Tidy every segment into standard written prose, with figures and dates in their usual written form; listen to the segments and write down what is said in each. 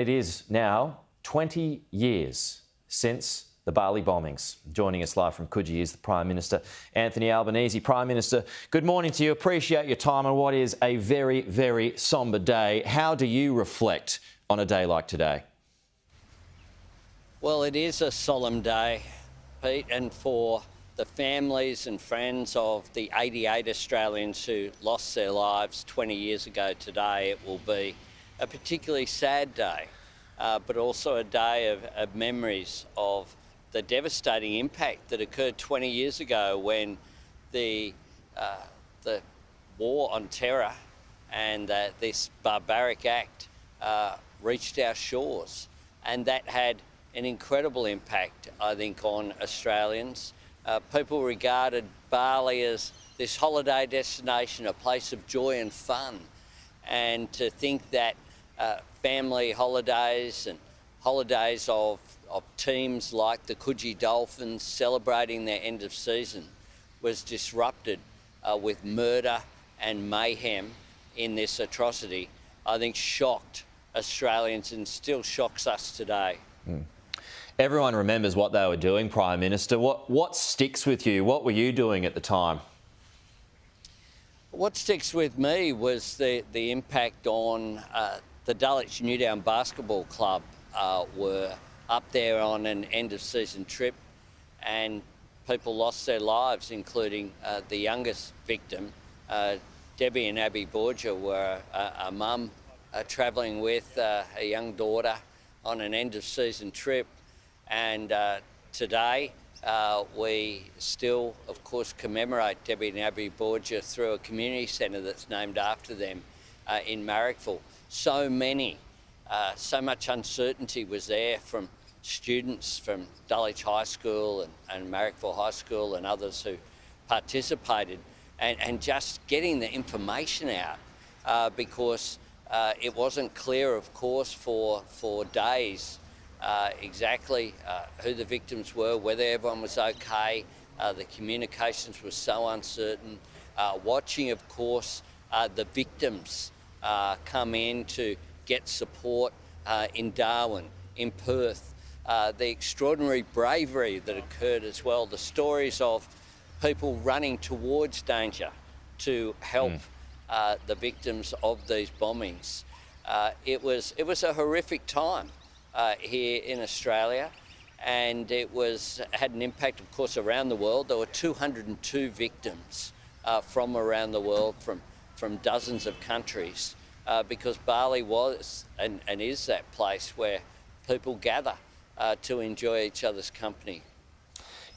It is now 20 years since the Bali bombings. Joining us live from Coogee is the Prime Minister Anthony Albanese. Prime Minister, good morning to you. Appreciate your time on what is a very, very sombre day. How do you reflect on a day like today? Well, it is a solemn day, Pete, and for the families and friends of the 88 Australians who lost their lives 20 years ago today, it will be a particularly sad day, but also a day of memories of the devastating impact that occurred 20 years ago when the war on terror and this barbaric act reached our shores. And that had an incredible impact, I think, on Australians. People regarded Bali as this holiday destination, a place of joy and fun. And to think that family holidays and holidays of teams like the Coogee Dolphins celebrating their end of season was disrupted with murder and mayhem in this atrocity, I think shocked Australians and still shocks us today. Everyone remembers what they were doing, Prime Minister. What sticks with you? What were you doing at the time? What sticks with me was the impact on the Dulwich Newdown Basketball Club. Were up there on an end-of-season trip and people lost their lives, including the youngest victim. Debbie and Abby Borgia were a mum travelling with a young daughter on an end-of-season trip. And today we still, of course, commemorate Debbie and Abby Borgia through a community centre that's named after them in Marrickville. So much uncertainty was there from students from Dulwich High School and Marrickville High School and others who participated, and just getting the information out because it wasn't clear, of course, for days exactly who the victims were, whether everyone was okay. The communications were so uncertain. Watching, of course, the victims come in to get support in Darwin, in Perth, the extraordinary bravery that occurred as well, the stories of people running towards danger to help the victims of these bombings. It was a horrific time here in Australia, and it had an impact, of course, around the world. There were 202 victims from around the world, from dozens of countries. Because Bali was and is that place where people gather to enjoy each other's company.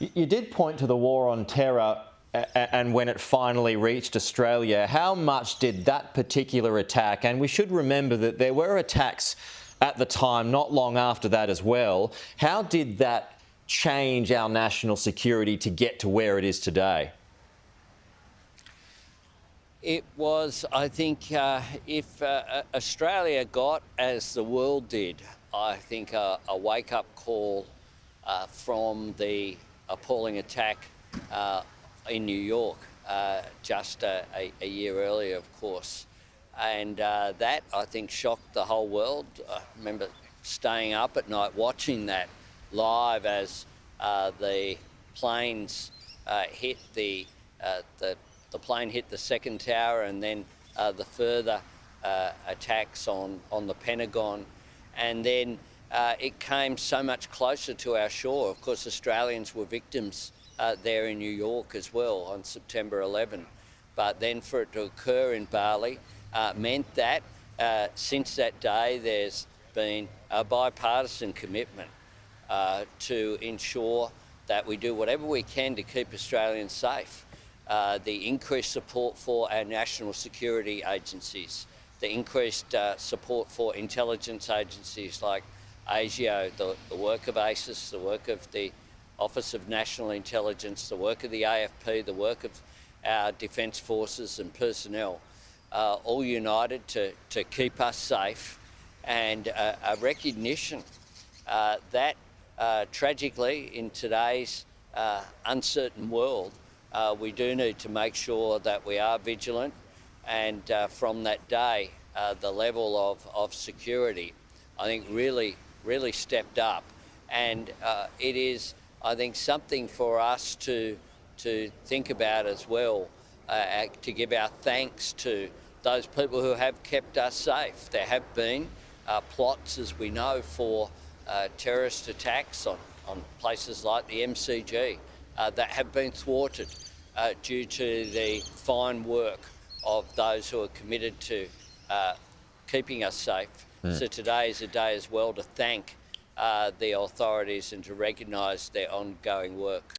You did point to the war on terror and when it finally reached Australia. How much did that particular attack, and we should remember that there were attacks at the time, not long after that as well, how did that change our national security to get to where it is today? It was, I think, if Australia got, as the world did, I think a wake-up call from the appalling attack in New York just a year earlier, of course. And that, I think, shocked the whole world. I remember staying up at night watching that live as the planes hit the plane hit the second tower, and then the further attacks on the Pentagon. And then it came so much closer to our shore. Of course, Australians were victims there in New York as well on September 11. But then for it to occur in Bali meant that since that day there's been a bipartisan commitment to ensure that we do whatever we can to keep Australians safe. The increased support for our national security agencies, the increased support for intelligence agencies like ASIO, the work of ACIS, the work of the Office of National Intelligence, the work of the AFP, the work of our Defence Forces and personnel, all united to keep us safe, and a recognition that tragically in today's uncertain world, we do need to make sure that we are vigilant, and from that day, the level of security I think, really stepped up. And it is, I think, something for us to think about as well, to give our thanks to those people who have kept us safe. There have been plots, as we know, for terrorist attacks on places like the MCG that have been thwarted due to the fine work of those who are committed to keeping us safe. So today is a day as well to thank the authorities and to recognise their ongoing work.